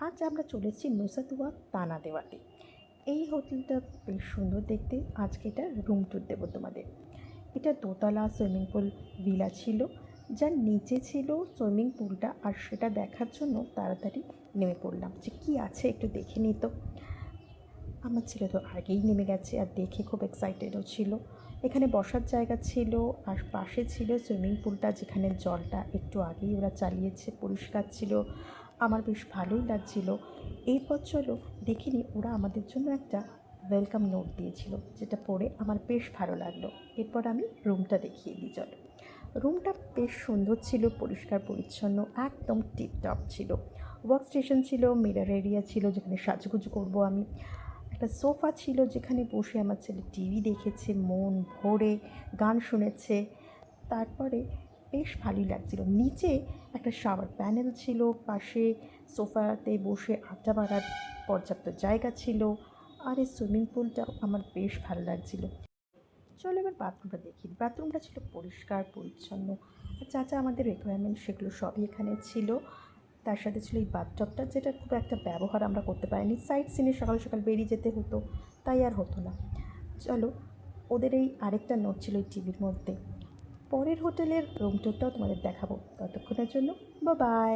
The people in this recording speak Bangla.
আজ আমরা চলেছি নুসাদুয়া তানাদেওয়াতে। এই হোটেলটা বেশ সুন্দর দেখতে। আজকে এটা রুম ট্যুর দেবো তোমাদের। এটা দোতলা সুইমিং পুল ভিলা ছিল, যার নিচে ছিল সুইমিং পুলটা, আর সেটা দেখার জন্য তাড়াতাড়ি নেমে পড়লাম যে কী আছে একটু দেখে নিই। তো আমার ছেলে তো আগেই নেমে গেছে আর দেখে খুব এক্সাইটেডও ছিল। এখানে বসার জায়গা ছিল, আর পাশে ছিল সুইমিং পুলটা, যেখানে জলটা একটু আগেই ওরা চালিয়েছে, পরিষ্কার ছিল। আমার বেশ ভালোই লাগছিল। এরপর চলো দেখিনি, ওরা আমাদের জন্য একটা ওয়েলকাম নোট দিয়েছিল, যেটা পড়ে আমার বেশ ভালো লাগলো। এরপর আমি রুমটা দেখিয়ে দিই চলো। রুমটা বেশ সুন্দর ছিল, পরিষ্কার পরিচ্ছন্ন, একদম টিপটপ ছিল। ওয়ার্ক স্টেশন ছিল, মিরর এরিয়া ছিল যেখানে সাজুগুজু করবো আমি। একটা সোফা ছিল যেখানে বসে আমার ছেলে টিভি দেখেছে মন ভরে, গান শুনেছে। তারপরে বেশ ভালোই লাগছিল। নিচে একটা শাওয়ার প্যানেল ছিল, পাশে সোফাতে বসে আড্ডা মারার পর্যাপ্ত জায়গা ছিল। আর এই সুইমিং পুলটাও আমার বেশ ভালো লাগছিল। চলো এবার বাথরুমটা দেখি। বাথরুমটা ছিল পরিষ্কার পরিচ্ছন্ন, আর যা যা আমাদের রিকোয়ারমেন্ট সেগুলো সবই এখানে ছিল। তার সাথে ছিল এই বাথটবটা, যেটা খুব একটা ব্যবহার আমরা করতে পারিনি। সাইড সিনে সকাল সকাল বেরিয়ে যেতে হতো, তাই আর হতো না। চলো, ওদের এই আরেকটা নোট ছিল এই টিভির মধ্যে। পরের হোটেলের রুম টুরটাও তোমাদের দেখাবো। ততক্ষণের জন্য বাই।